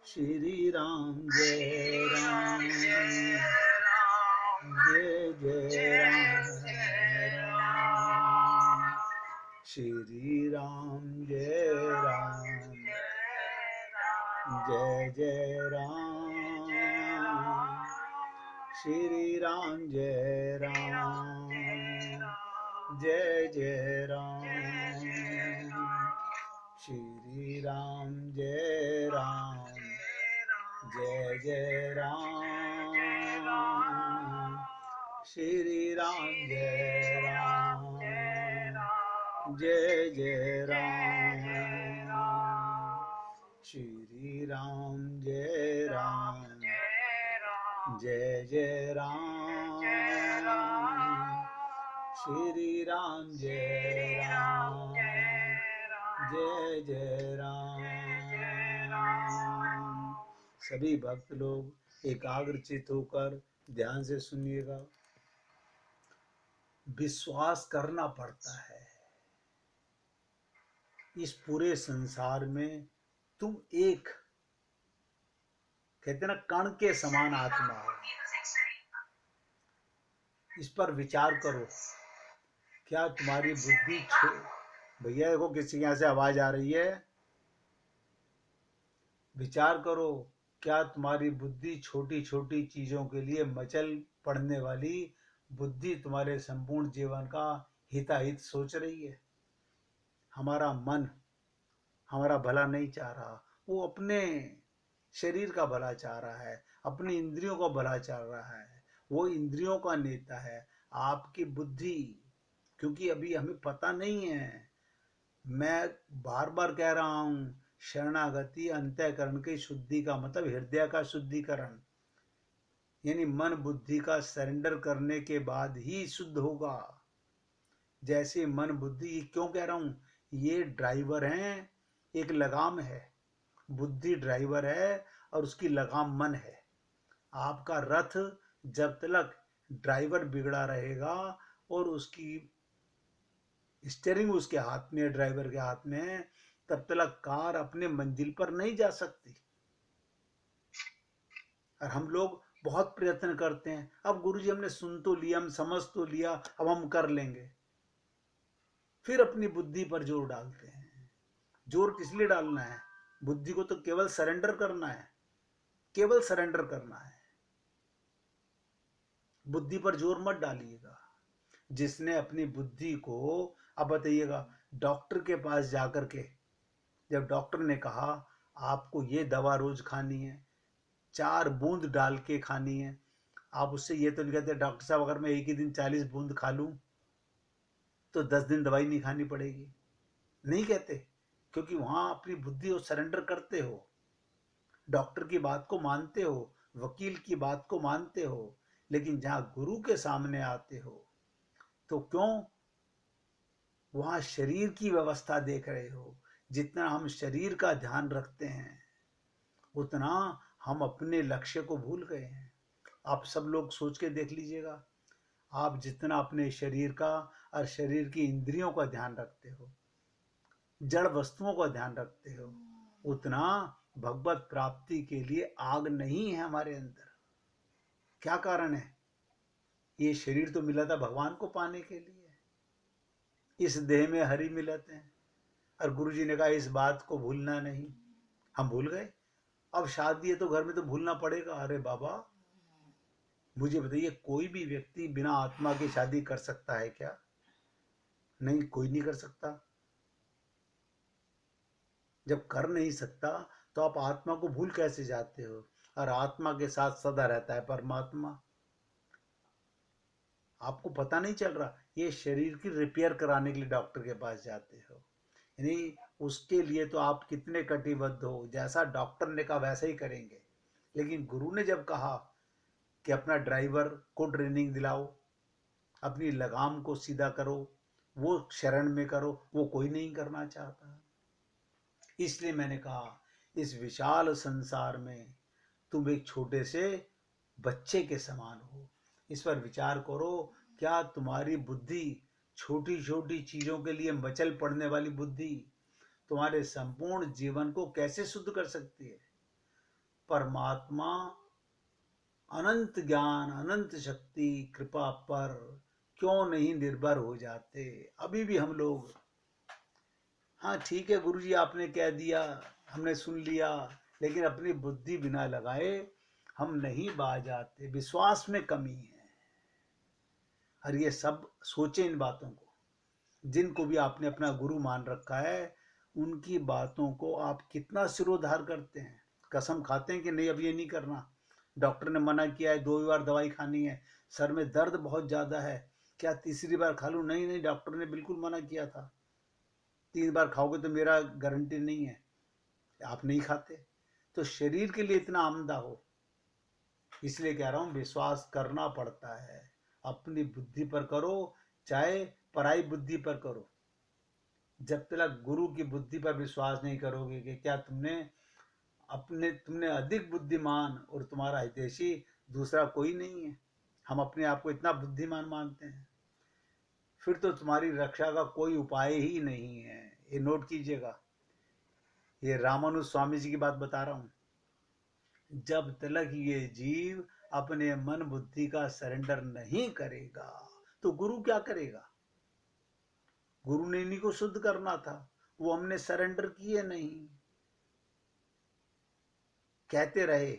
श्री राम जय राम जय जय राम श्री राम जय राम जय जय राम श्री राम जय राम जय जय राम श्री राम जय राम जय जय राम श्री राम जय राम जय जय राम श्री राम जय राम जय जय राम श्री राम जय राम जय जय राम। सभी भक्त लोग एकाग्रचित होकर ध्यान से सुनिएगा। विश्वास करना पड़ता है, इस पूरे संसार में तुम एक, कहते ना, कण के समान आत्मा हो। इस पर विचार करो। क्या तुम्हारी बुद्धि भैया देखो किसी के यहाँ से आवाज आ रही है, विचार करो। क्या तुम्हारी बुद्धि छोटी छोटी चीजों के लिए मचल पड़ने वाली बुद्धि तुम्हारे संपूर्ण जीवन का हिताहित सोच रही है? हमारा मन हमारा भला नहीं चाह रहा, वो अपने शरीर का भला चाह रहा है, अपनी इंद्रियों का भला चाह रहा है, वो इंद्रियों का नेता है। आपकी बुद्धि, क्योंकि अभी हमें पता नहीं है, मैं बार बार कह रहा हूं, शरणागति अंतःकरण की शुद्धि का मतलब हृदय का शुद्धिकरण, यानी मन बुद्धि का सरेंडर करने के बाद ही शुद्ध होगा। जैसे मन बुद्धि, क्यों कह रहा हूं, ये ड्राइवर हैं, एक लगाम है, बुद्धि ड्राइवर है और उसकी लगाम मन है। आपका रथ जब तक ड्राइवर बिगड़ा रहेगा और उसकी स्टीयरिंग उसके हाथ में, ड्राइवर के हाथ में, तब तक कार अपने मंजिल पर नहीं जा सकती। और हम लोग बहुत प्रयत्न करते हैं, अब गुरुजी हमने सुन तो लिया, हम समझ तो लिया, अब हम कर लेंगे, फिर अपनी बुद्धि पर जोर डालते हैं। जोर किस लिए डालना है? बुद्धि को तो केवल सरेंडर करना है, केवल सरेंडर करना है। बुद्धि पर जोर मत डालिएगा। जिसने अपनी बुद्धि को, अब बताइएगा, डॉक्टर के पास जाकर के जब डॉक्टर ने कहा आपको ये दवा रोज खानी है, 4 बूंद डाल के खानी है, आप उससे ये तो नहीं कहते डॉक्टर साहब अगर मैं एक ही दिन 40 बूंद खा लूं तो 10 दिन दवाई नहीं खानी पड़ेगी, नहीं कहते, क्योंकि वहां अपनी बुद्धि को सरेंडर करते हो, डॉक्टर की बात को मानते हो, वकील की बात को मानते हो। लेकिन जहां गुरु के सामने आते हो तो क्यों वहां शरीर की व्यवस्था देख रहे हो। जितना हम शरीर का ध्यान रखते हैं उतना हम अपने लक्ष्य को भूल गए हैं। आप सब लोग सोच के देख लीजिएगा, आप जितना अपने शरीर का और शरीर की इंद्रियों का ध्यान रखते हो, जड़ वस्तुओं का ध्यान रखते हो, उतना भगवत प्राप्ति के लिए आग नहीं है हमारे अंदर। क्या कारण है? ये शरीर तो मिला था भगवान को पाने के लिए, इस देह में हरि मिलते हैं, और गुरुजी ने कहा इस बात को भूलना नहीं। हम भूल गए। अब शादी है तो घर में तो भूलना पड़ेगा। अरे बाबा, मुझे बताइए, कोई भी व्यक्ति बिना आत्मा की शादी कर सकता है क्या? नहीं, कोई नहीं कर सकता। जब कर नहीं सकता तो आप आत्मा को भूल कैसे जाते हो? और आत्मा के साथ सदा रहता है परमात्मा। आपको पता नहीं चल रहा, ये शरीर की रिपेयर कराने के लिए डॉक्टर के पास जाते हो, यानी उसके लिए तो आप कितने कटिबद्ध हो, जैसा डॉक्टर ने कहा वैसा ही करेंगे। लेकिन गुरु ने जब कहा कि अपना ड्राइवर को ट्रेनिंग दिलाओ, अपनी लगाम को सीधा करो, वो शरण में करो, वो कोई नहीं करना चाहता। इसलिए मैंने कहा इस विशाल संसार में तुम एक छोटे से बच्चे के समान हो। इस पर विचार करो। क्या तुम्हारी बुद्धि छोटी छोटी चीजों के लिए मचल पड़ने वाली बुद्धि तुम्हारे संपूर्ण जीवन को कैसे शुद्ध कर सकती है। परमात्मा अनंत ज्ञान, अनंत शक्ति, कृपा पर क्यों नहीं निर्भर हो जाते। अभी भी हम लोग, हाँ ठीक है गुरुजी आपने कह दिया, हमने सुन लिया, लेकिन अपनी बुद्धि बिना लगाए हम नहीं बाज आते। विश्वास में कमी है। और ये सब सोचे इन बातों को, जिनको भी आपने अपना गुरु मान रखा है, उनकी बातों को आप कितना सिरोधार करते हैं। कसम खाते हैं कि नहीं अब ये नहीं करना, डॉक्टर ने मना किया है 2 बार दवाई खानी है, सर में दर्द बहुत ज़्यादा है, क्या तीसरी बार खा लूँ? नहीं नहीं, डॉक्टर ने बिल्कुल मना किया था, 3 बार खाओगे तो मेरा गारंटी नहीं है। आप नहीं खाते तो शरीर के लिए इतना आमदा हो। इसलिए कह रहा हूँ विश्वास करना पड़ता है। अपनी बुद्धि पर करो, चाहे पराई बुद्धि पर करो। जब तक गुरु की बुद्धि पर विश्वास नहीं करोगे कि क्या तुमने अधिक बुद्धिमान और तुम्हारा हितैषी दूसरा कोई नहीं है। हम अपने आप को इतना बुद्धिमान मानते हैं, फिर तो तुम्हारी रक्षा का कोई उपाय ही नहीं है। ये नोट कीजिएगा, ये रामानुज स्वामी जी की बात बता रहा हूँ। जब तक ये जीव अपने मन बुद्धि का सरेंडर नहीं करेगा तो गुरु क्या करेगा। गुरु ने इन्हीं को शुद्ध करना था, वो हमने सरेंडर किए नहीं। कहते रहे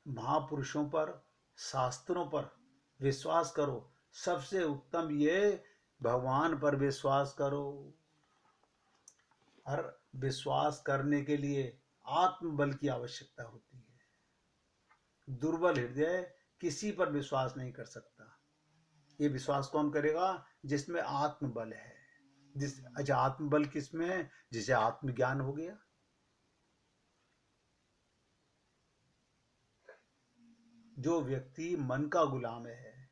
महापुरुषों पर, शास्त्रों पर विश्वास करो, सबसे उत्तम ये भगवान पर विश्वास करो। और विश्वास करने के लिए आत्मबल की आवश्यकता होती है। दुर्बल हृदय किसी पर विश्वास नहीं कर सकता। ये विश्वास कौन करेगा? जिसमें आत्मबल है। अच्छा आत्मबल किसमें है? जिसे आत्मज्ञान हो गया। जो व्यक्ति मन का गुलाम है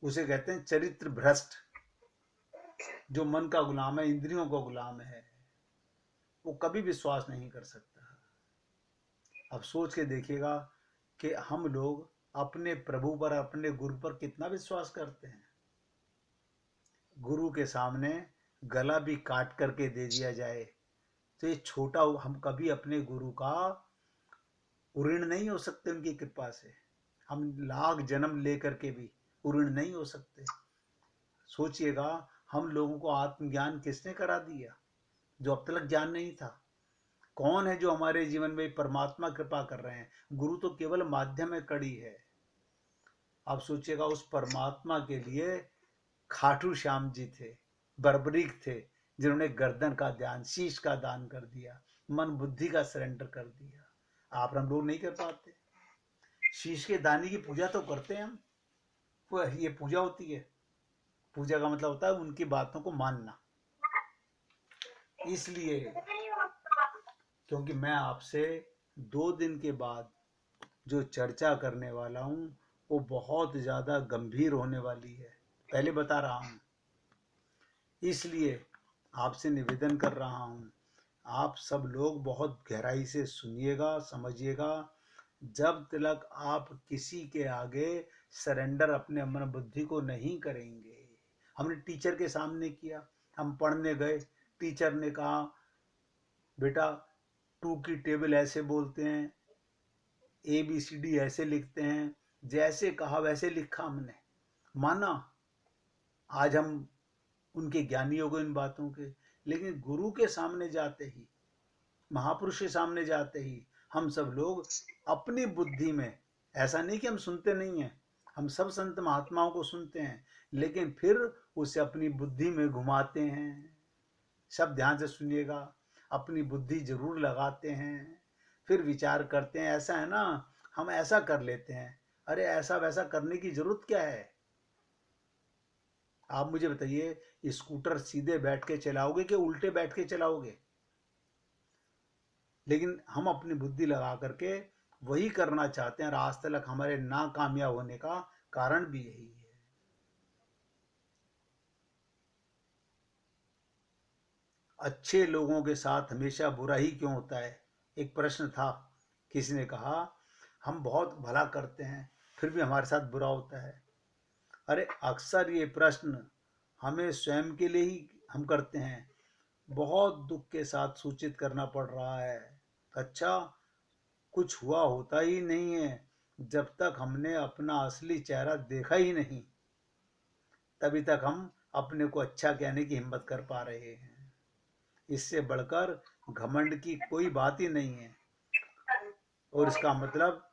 उसे कहते हैं चरित्र भ्रष्ट। जो मन का गुलाम है, इंद्रियों का गुलाम है, वो कभी विश्वास नहीं कर सकता। अब सोच के देखिएगा कि हम लोग अपने प्रभु पर, अपने गुरु पर कितना विश्वास करते हैं। गुरु के सामने गला भी काट करके दे दिया जाए तो ये छोटा, हम कभी अपने गुरु का ऋण नहीं हो सकते। उनकी कृपा से हम लाख जन्म लेकर के भी ऋण नहीं हो सकते। सोचिएगा हम लोगों को आत्मज्ञान किसने करा दिया, जो अब तक ज्ञान नहीं था। कौन है जो हमारे जीवन में परमात्मा कृपा कर रहे हैं? गुरु तो केवल माध्यम है, कड़ी है। आप सोचिएगा उस परमात्मा के लिए खाटू श्याम जी थे, बर्बरीक थे, जिन्होंने गर्दन का ध्यान, शीश का दान कर दिया, मन बुद्धि का सरेंडर कर दिया। आप हम लोग नहीं कर पाते। शीश के दानी की पूजा तो करते हैं हम, वो ये पूजा होती है। पूजा का मतलब होता है उनकी बातों को मानना। इसलिए क्योंकि मैं आपसे 2 दिन के बाद जो चर्चा करने वाला हूं वो बहुत ज़्यादा गंभीर होने वाली है, पहले बता रहा हूं। इसलिए आपसे निवेदन कर रहा हूं, आप सब लोग बहुत गहराई से सुनिएगा, समझिएगा। जब तक आप किसी के आगे सरेंडर अपने मन बुद्धि को नहीं करेंगे। हमने टीचर के सामने किया, हम पढ़ने गए, टीचर ने कहा बेटा 2 की टेबल ऐसे बोलते हैं, ABCD ऐसे लिखते हैं। जैसे कहा वैसे लिखा हमने, माना। आज हम उनके ज्ञानी हो गए इन बातों के। लेकिन गुरु के सामने जाते ही, महापुरुष के सामने जाते ही हम सब लोग अपनी बुद्धि में, ऐसा नहीं कि हम सुनते नहीं हैं, हम सब संत महात्माओं को सुनते हैं, लेकिन फिर उसे अपनी बुद्धि में घुमाते हैं। सब ध्यान से सुनिएगा, अपनी बुद्धि जरूर लगाते हैं, फिर विचार करते हैं। ऐसा है ना, हम ऐसा कर लेते हैं। अरे ऐसा वैसा करने की जरूरत क्या है? आप मुझे बताइए, स्कूटर सीधे बैठ के चलाओगे कि उल्टे बैठ के चलाओगे? लेकिन हम अपनी बुद्धि लगा करके वही करना चाहते हैं, और आज तक हमारे नाकामयाब होने का कारण भी यही है। अच्छे लोगों के साथ हमेशा बुरा ही क्यों होता है? एक प्रश्न था, किसी ने कहा हम बहुत भला करते हैं फिर भी हमारे साथ बुरा होता है। अरे अक्सर ये प्रश्न हमें स्वयं के लिए ही हम करते हैं, बहुत दुख के साथ सूचित करना पड़ रहा है। अच्छा, कुछ हुआ होता ही नहीं है जब तक हमने अपना असली चेहरा देखा ही नहीं, तभी तक हम अपने को अच्छा कहने की हिम्मत कर पा रहे हैं। इससे बढ़कर घमंड की कोई बात ही नहीं है। और इसका मतलब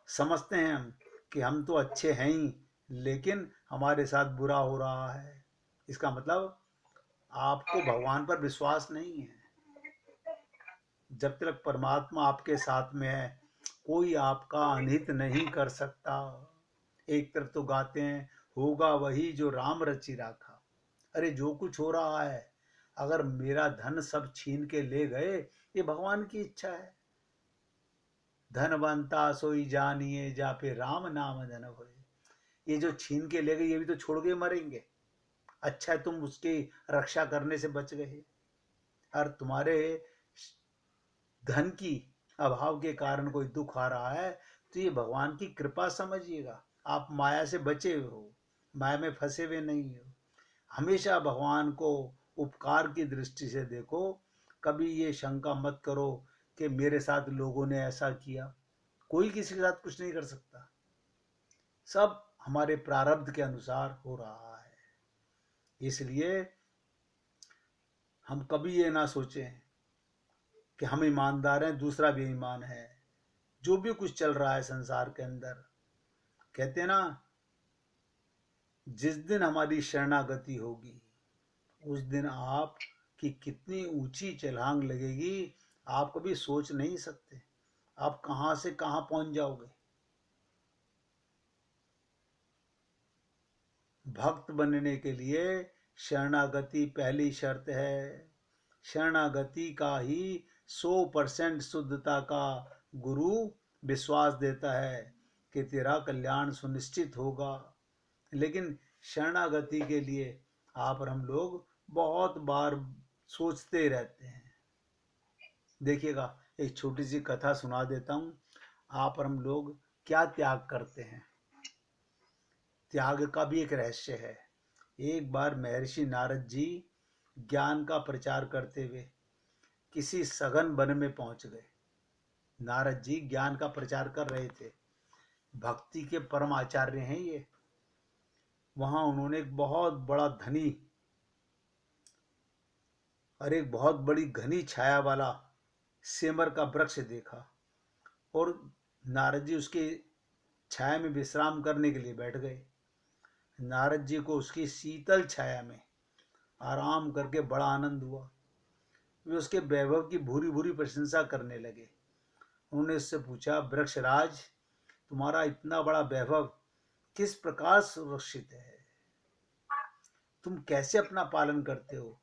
समझते हैं हम कि हम तो अच्छे हैं ही, लेकिन हमारे साथ बुरा हो रहा है। इसका मतलब आपको भगवान पर विश्वास नहीं है। जब तक परमात्मा आपके साथ में है, कोई आपका अनहित नहीं कर सकता। एक तरफ तो गाते हैं, होगा वही जो राम रचि राखा। अरे जो कुछ हो रहा है, अगर मेरा धन सब छीन के ले गए, ये भगवान की इच्छा है। धनवंता सोई जानिए, जा पे राम नाम धन होए। ये जो छीन के ले गए, ये भी तो छोड़ के मरेंगे। अच्छा है तुम उसकी रक्षा करने से बच गए। और तुम्हारे धन की अभाव के कारण कोई दुख आ रहा है, तो ये भगवान की कृपा समझिएगा। आप माया से बचे हुए हो, माया में फंसे हुए नहीं हो। हमेशा भगवान को उपकार की दृष्टि से देखो। कभी ये शंका मत करो कि मेरे साथ लोगों ने ऐसा किया। कोई किसी के साथ कुछ नहीं कर सकता। सब हमारे प्रारब्ध के अनुसार हो रहा है। इसलिए हम कभी ये ना सोचें कि हम ईमानदार हैं, दूसरा भी ईमान है। जो भी कुछ चल रहा है संसार के अंदर, कहते हैं ना, जिस दिन हमारी शरणागति होगी, उस दिन आप की कितनी ऊंची छलांग लगेगी, आप कभी सोच नहीं सकते। आप कहां से कहां पहुंच जाओगे। भक्त बनने के लिए शरणागति पहली शर्त है। शरणागति का ही 100% शुद्धता का गुरु विश्वास देता है कि तेरा कल्याण सुनिश्चित होगा। लेकिन शरणागति के लिए आप और हम लोग बहुत बार सोचते रहते हैं। देखिएगा, एक छोटी सी कथा सुना देता हूँ। आप और हम लोग क्या त्याग करते हैं। त्याग का भी एक रहस्य है। एक बार महर्षि नारद जी ज्ञान का प्रचार करते हुए किसी सघन वन में पहुंच गए। नारद जी ज्ञान का प्रचार कर रहे थे। भक्ति के परम आचार्य हैं ये। वहां उन्होंने एक बहुत बड़ा धनी और एक बहुत बड़ी घनी छाया वाला सेमर का वृक्ष देखा। और नारद जी उसके छाया में विश्राम करने के लिए बैठ गए। नारद जी को उसकी शीतल छाया में आराम करके बड़ा आनंद हुआ। वे उसके वैभव की भूरी भूरी प्रशंसा करने लगे। उन्होंने उससे पूछा, वृक्षराज, तुम्हारा इतना बड़ा वैभव किस प्रकार सुरक्षित है? तुम कैसे अपना पालन करते हो?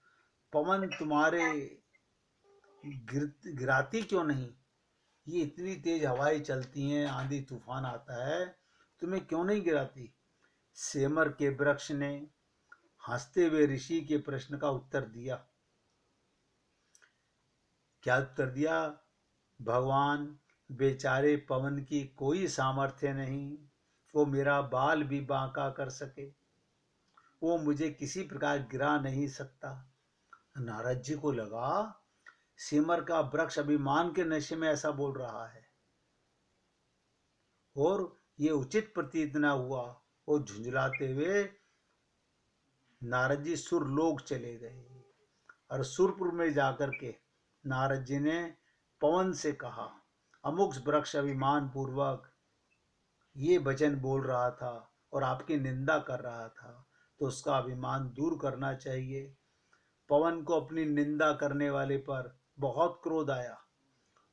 पवन तुम्हारे गिराती क्यों नहीं? ये इतनी तेज हवाएं चलती हैं, आंधी तूफान आता है, तुम्हें क्यों नहीं गिराती? सेमर के वृक्ष ने हंसते हुए ऋषि के प्रश्न का उत्तर दिया। क्या उत्तर दिया? भगवान, बेचारे पवन की कोई सामर्थ्य नहीं, वो मेरा बाल भी बांका कर सके। वो मुझे किसी प्रकार गिरा नहीं सकता। नारद जी को लगा सिमर का वृक्ष अभिमान के नशे में ऐसा बोल रहा है, और ये उचित प्रतीत न हुआ। और झुंझलाते हुए नारद जी सुरलोक चले गए। और सुरपुर में जाकर के नारद जी ने पवन से कहा, अमुक वृक्ष अभिमान पूर्वक ये वचन बोल रहा था और आपकी निंदा कर रहा था, तो उसका अभिमान दूर करना चाहिए। पवन को अपनी निंदा करने वाले पर बहुत क्रोध आया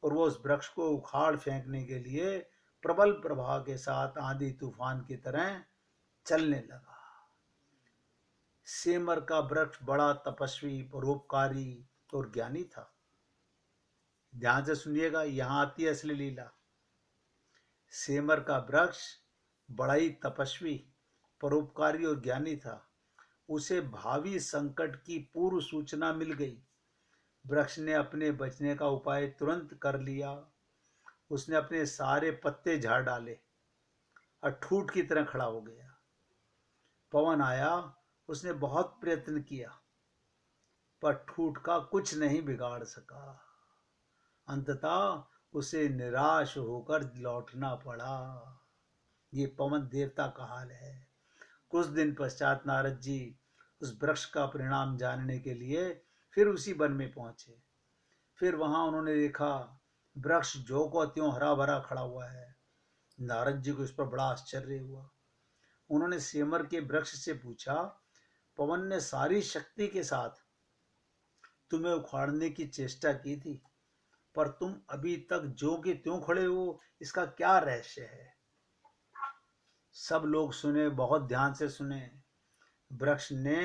और वो उस वृक्ष को उखाड़ फेंकने के लिए प्रबल प्रवाह के साथ आंधी तूफान की तरह चलने लगा। सेमर का वृक्ष बड़ा तपस्वी, परोपकारी और ज्ञानी था। ध्यान से सुनिएगा, यहां आती है असली लीला। सेमर का वृक्ष बड़ा ही तपस्वी, परोपकारी और ज्ञानी था। उसे भावी संकट की पूर्व सूचना मिल गई। वृक्ष ने अपने बचने का उपाय तुरंत कर लिया। उसने अपने सारे पत्ते झाड़ डाले और ठूठ की तरह खड़ा हो गया। पवन आया, उसने बहुत प्रयत्न किया, पर ठूठ का कुछ नहीं बिगाड़ सका। अंततः उसे निराश होकर लौटना पड़ा। ये पवन देवता का हाल है। कुछ दिन पश्चात नारद जी उस वृक्ष का परिणाम जानने के लिए फिर उसी वन में पहुंचे। फिर वहां उन्होंने देखा वृक्ष ज्यों को त्यों हरा भरा खड़ा हुआ है। नारद जी को इस पर बड़ा आश्चर्य हुआ। उन्होंने सेमर के वृक्ष से पूछा, पवन ने सारी शक्ति के साथ तुम्हें उखाड़ने की चेष्टा की थी, पर तुम अभी तक ज्यों के त्यों खड़े हो, इसका क्या रहस्य है? सब लोग सुने, बहुत ध्यान से सुने। वृक्ष ने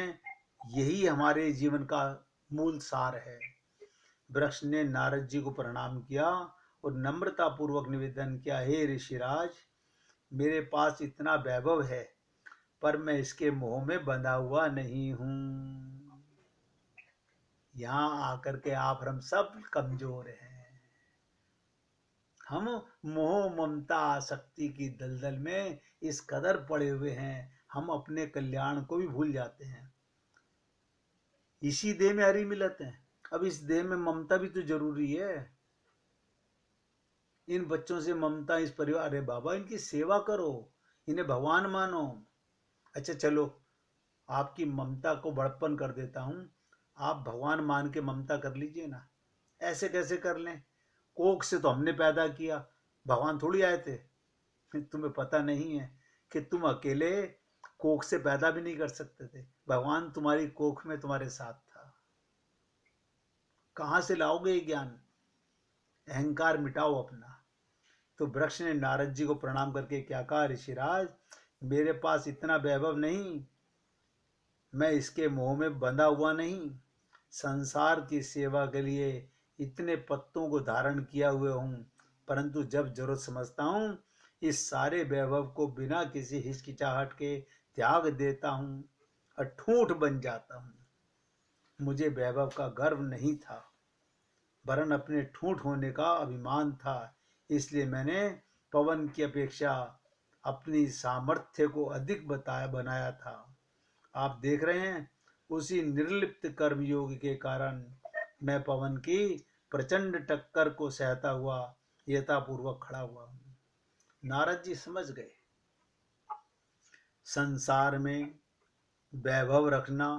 यही हमारे जीवन का मूल सार है। वृक्ष ने नारद जी को प्रणाम किया और नम्रता पूर्वक निवेदन किया, हे ऋषिराज, मेरे पास इतना वैभव है, पर मैं इसके मोह में बंधा हुआ नहीं हूं। यहाँ आकर के आप हम सब कमजोर हैं। हम मोह ममता आसक्ति की दलदल में इस कदर पड़े हुए हैं, हम अपने कल्याण को भी भूल जाते हैं। इसी देह में हरी मिलत है। अब इस देह में ममता भी तो जरूरी है। इन बच्चों से ममता, इस परिवार, अरे बाबा इनकी सेवा करो, इन्हें भगवान मानो। अच्छा चलो, आपकी ममता को बड़प्पन कर देता हूं, आप भगवान मान के ममता कर लीजिए ना। ऐसे कैसे कर लें? कोख से तो हमने पैदा किया, भगवान थोड़ी आए थे। तुम्हें पता नहीं है कि तुम अकेले कोख से पैदा भी नहीं कर सकते थे, भगवान तुम्हारी कोख में तुम्हारे साथ था। कहां से लाओगे ये ज्ञान? अहंकार मिटाओ अपना। तो वृक्ष ने नारद जी को प्रणाम करके क्या कहा, ऋषिराज, मेरे पास इतना वैभव नहीं, मैं इसके मोह में बंधा हुआ नहीं। संसार की सेवा के लिए इतने पत्तों को धारण किया हुए हूँ, परंतु जब जरूरत समझता हूँ, इस सारे वैभव को बिना किसी हिचकिचाहट के त्याग देता हूँ और ठूठ बन जाता हूँ। मुझे वैभव का गर्व नहीं था, वरन अपने ठूठ होने का अभिमान था। इसलिए मैंने पवन की अपेक्षा अपनी सामर्थ्य को अधिक बनाया था। आप देख रहे हैं, उसी निर्लिप्त कर्मयोग के कारण मैं पवन की प्रचंड टक्कर को सहता हुआ यथापूर्वक खड़ा हुआ हूं। नारद जी समझ गए, संसार में वैभव रखना,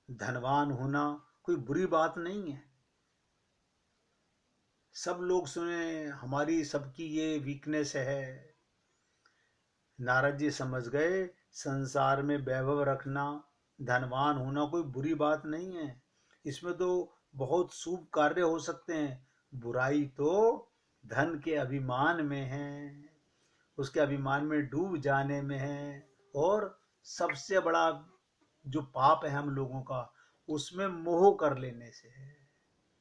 धनवान होना कोई बुरी बात नहीं है। सब लोग सुने, हमारी सबकी ये वीकनेस है। नारद जी समझ गए, संसार में वैभव रखना, धनवान होना कोई बुरी बात नहीं है। इसमें तो बहुत शुभ कार्य हो सकते हैं। बुराई तो धन के अभिमान में है, उसके अभिमान में डूब जाने में है। और सबसे बड़ा जो पाप है हम लोगों का, उसमें मोह कर लेने से है।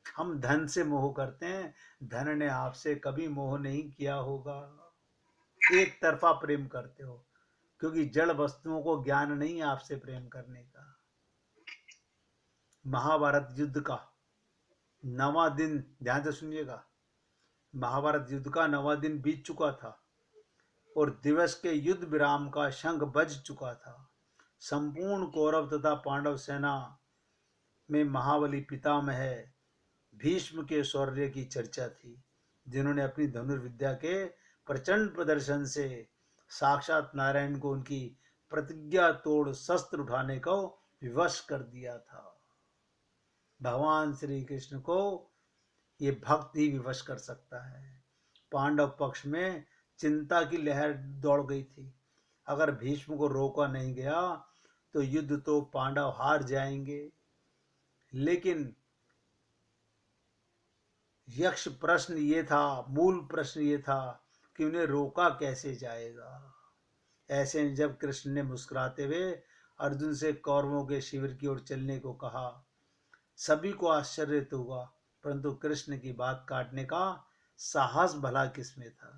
हम धन से मोह करते हैं, धन ने आपसे कभी मोह नहीं किया होगा। एक तरफा प्रेम करते हो, क्योंकि जड़ वस्तुओं को ज्ञान नहीं है आपसे प्रेम करने का। महाभारत युद्ध का 9वां दिन, ध्यान से सुनिएगा, महाभारत युद्ध का 9वां दिन बीत चुका था और दिवस के युद्ध विराम का शंख बज चुका था। संपूर्ण कौरव तथा पांडव सेना में महाबली पितामह भीष्म के शौर्य की चर्चा थी, जिन्होंने अपनी धनुर्विद्या के प्रचंड प्रदर्शन से साक्षात नारायण को उनकी प्रतिज्ञा तोड़ शस्त्र उठाने को विवश कर दिया था। भगवान श्री कृष्ण को ये भक्त ही विवश कर सकता है। पांडव पक्ष में चिंता की लहर दौड़ गई थी। अगर भीष्म को रोका नहीं गया तो युद्ध तो पांडव हार जाएंगे। लेकिन यक्ष प्रश्न ये था, मूल प्रश्न ये था कि उन्हें रोका कैसे जाएगा। ऐसे में जब कृष्ण ने मुस्कुराते हुए अर्जुन से कौरवों के शिविर की ओर चलने को कहा, सभी को आश्चर्य तो हुआ, परंतु कृष्ण की बात काटने का साहस भला किसमें था।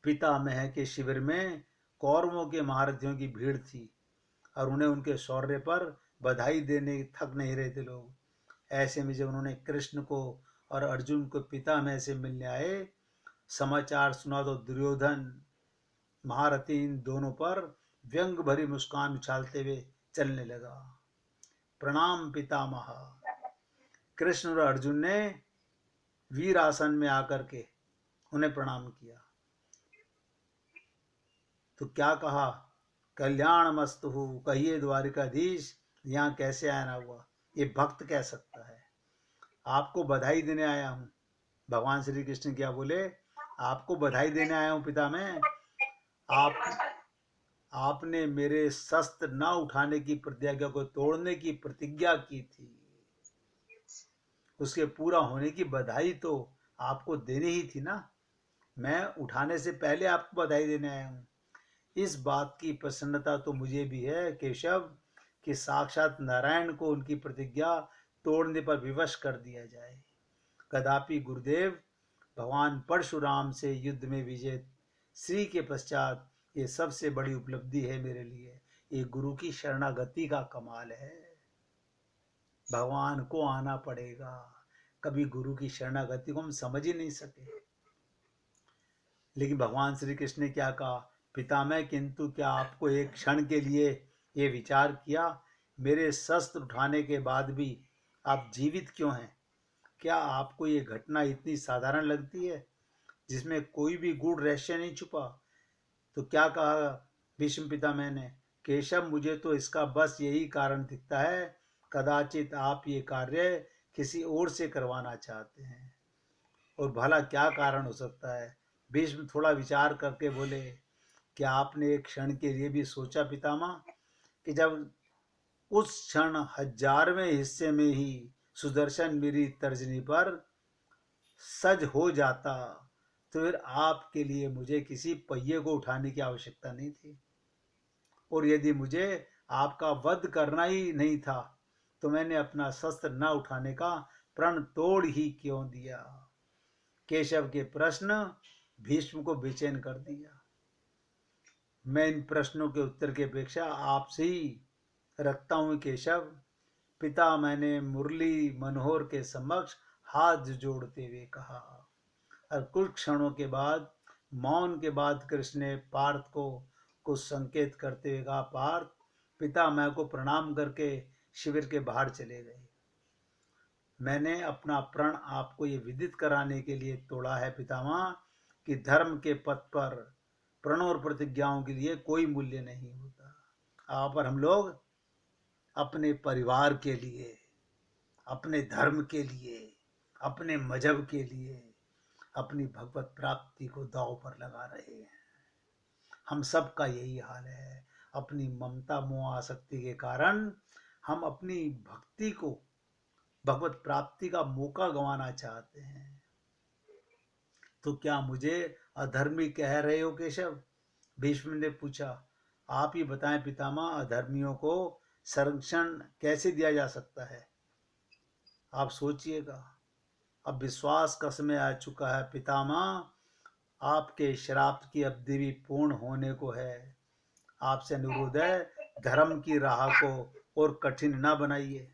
पितामह के शिविर में कौरवों के महारथियों की भीड़ थी और उन्हें उनके शौर्य पर बधाई देने थक नहीं रहे थे लोग। ऐसे में जब उन्होंने कृष्ण को और अर्जुन को पितामह से मिलने आए समाचार सुना तो दुर्योधन महारथी इन दोनों पर व्यंग भरी मुस्कान उछालते हुए चलने लगा। प्रणाम पितामह। कृष्ण और अर्जुन ने वीर आसन में आकर के उन्हें प्रणाम किया। तो क्या कहा, कल्याण मस्तु, कहिए द्वारिकाधीश यहाँ कैसे आना हुआ, ये भक्त कह सकता है। आपको बधाई देने आया हूँ। भगवान श्री कृष्ण क्या बोले, आपको बधाई देने आया हूँ पिता मैं। आपने मेरे शस्त्र न उठाने की प्रतिज्ञा को तोड़ने की प्रतिज्ञा की थी, उसके पूरा होने की बधाई तो आपको देनी ही थी ना। मैं उठाने से पहले आपको बधाई देने आया हूँ। इस बात की प्रसन्नता तो मुझे भी है केशव कि साक्षात नारायण को उनकी प्रतिज्ञा तोड़ने पर विवश कर दिया जाए। कदापि गुरुदेव, भगवान परशुराम से युद्ध में विजय श्री के पश्चात ये सबसे बड़ी उपलब्धि है मेरे लिए। ये गुरु की शरणागति का कमाल है। भगवान को आना पड़ेगा, कभी गुरु की शरणागति को हम समझ ही नहीं सके। लेकिन भगवान श्री कृष्ण ने क्या कहा, पितामह किंतु क्या आपको एक क्षण के लिए ये विचार किया, मेरे शस्त्र उठाने के बाद भी आप जीवित क्यों हैं? क्या आपको ये घटना इतनी साधारण लगती है जिसमें कोई भी गूढ़ रहस्य नहीं छुपा? तो क्या कहा भीष्म पितामह ने, केशव मुझे तो इसका बस यही कारण दिखता है, कदाचित आप ये कार्य किसी और से करवाना चाहते हैं। और भला क्या कारण हो सकता है? भीष्म थोड़ा विचार करके बोले, क्या आपने एक क्षण के लिए भी सोचा पितामह कि जब उस क्षण 1000वें हिस्से में ही सुदर्शन मेरी तर्जनी पर सज हो जाता तो फिर आपके लिए मुझे किसी पहिए को उठाने की आवश्यकता नहीं थी। और यदि मुझे आपका वध करना ही नहीं था तो मैंने अपना शस्त्र न उठाने का प्रण तोड़ ही क्यों दिया? केशव के प्रश्न भीष्म को बेचैन कर दिया। मैं इन प्रश्नों के उत्तर की अपेक्षा आपसे ही रखता हूँ केशव। पिता, मैंने मुरली मनोहर के समक्ष हाथ जोड़ते हुए कहा। और कुछ क्षणों के बाद, मौन के बाद, कृष्ण ने पार्थ को कुछ संकेत करते हुए कहा, पार्थ, पिता मैं को प्रणाम करके शिविर के बाहर चले गए। मैंने अपना प्रण आपको ये विदित कराने के लिए तोड़ा है पितामह कि धर्म के पथ पर प्रणों और प्रतिज्ञाओं के लिए कोई मूल्य नहीं होता। आप और हम लोग अपने परिवार के लिए, अपने धर्म के लिए, अपने मजहब के लिए, अपनी भगवत प्राप्ति को दांव पर लगा रहे हैं। हम सब का यही हाल है। अपनी ममता मोह आसक्ति के कारण हम अपनी भक्ति को, भगवत प्राप्ति का मौका गंवाना चाहते हैं। तो क्या मुझे अधर्मी कह रहे हो केशव? भीष्म ने पूछा। आप ही बताएं पितामह, अधर्मियों को संरक्षण कैसे दिया जा सकता है? आप सोचिएगा। अब विश्वास का समय आ चुका है पितामह, आपके श्राप की अवधि भी पूर्ण होने को है। आपसे अनुरोध है, धर्म की राह को और कठिन न बनाइए।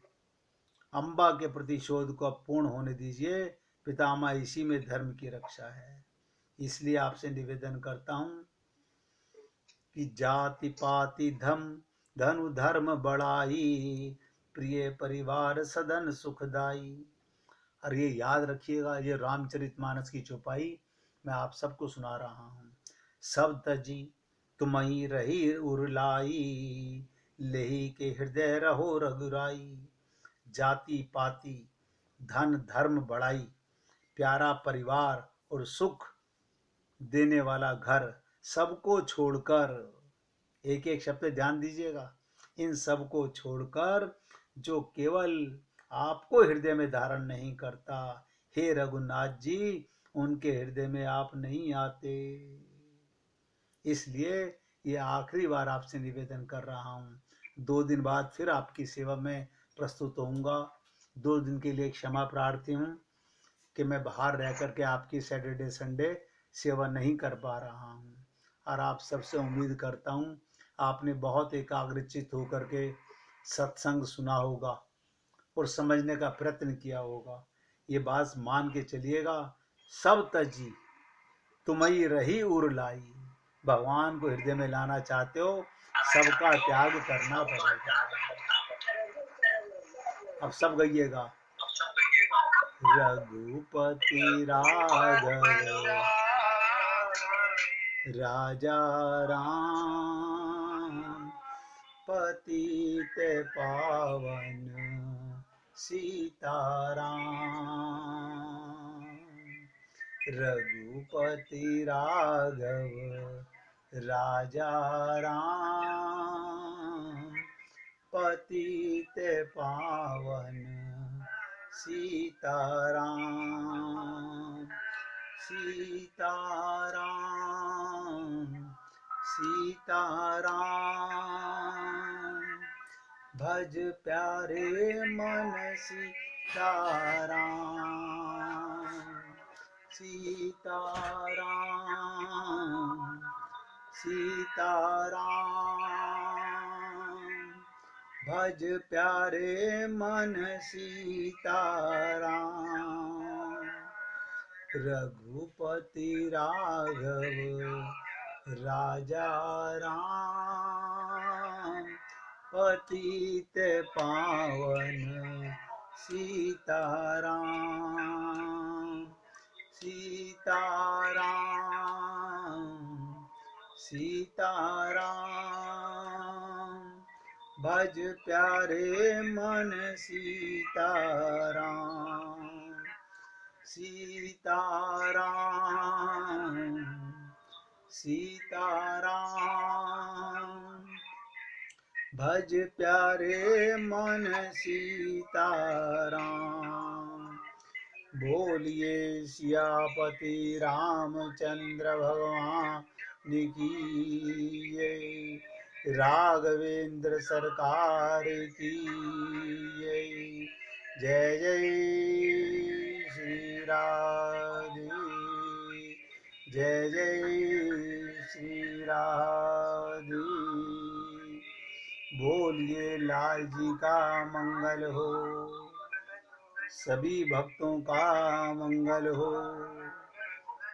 अम्बा के प्रतिशोध को अब पूर्ण होने दीजिए पितामह, इसी में धर्म की रक्षा है। इसलिए आपसे निवेदन करता हूँ कि जाति पाति धनु धर्म बढ़ाई, प्रिय परिवार सदन सुखदाई। और ये याद रखिएगा, ये रामचरितमानस की चौपाई मैं आप सबको सुना रहा हूँ। सब तजी तुम्ही रही उरलाई, लेही के हृदय रहो रघुराई। जाति पाति धन धर्म बढ़ाई, प्यारा परिवार और सुख देने वाला घर, सबको छोड़कर, एक एक शब्द ध्यान दीजिएगा, इन सबको छोड़कर जो केवल आपको हृदय में धारण नहीं करता, हे रघुनाथ जी, उनके हृदय में आप नहीं आते। इसलिए ये आखिरी बार आपसे निवेदन कर रहा हूँ। 2 दिन बाद फिर आपकी सेवा में प्रस्तुत होऊंगा। 2 दिन के लिए क्षमा प्रार्थी हूँ कि मैं बाहर रह करके आपकी सैटरडे संडे सेवा नहीं कर पा रहा हूँ। और आप सबसे उम्मीद करता हूँ आपने बहुत एकाग्रचित होकर के सत्संग सुना होगा और समझने का प्रयत्न किया होगा। ये बात मान के चलिएगा, सब तजी तुम्ही रही उर लाई। भगवान को हृदय में लाना चाहते हो, सबका त्याग करना पड़ेगा। अब सब गाइएगा। रघुपति राघव राजा राम, पतित पावन सीताराम। रघुपति राघव राजा राम, पतित पावन सीताराम। सीताराम सीताराम, भज प्यारे मन सीताराम। सीताराम सीताराम, भज प्यारे मन सीताराम। रघुपति राघव राजा राम, पतित पावन सीताराम। सीताराम सीताराम, भज प्यारे मन सीताराम। सीताराम सीताराम, भज प्यारे मन सीताराम। बोलिए सियापति रामचंद्र भगवान की जय। राघवेंद्र सरकार की जय। जय श्री राधे, जय जय श्री राधे। बोलिए लाल जी का मंगल हो, सभी भक्तों का मंगल हो।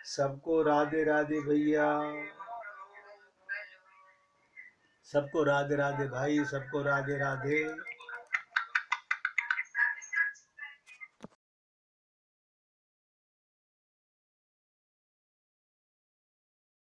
सबको राधे राधे भैया, सबको राधे राधे भाई, सबको राधे राधे।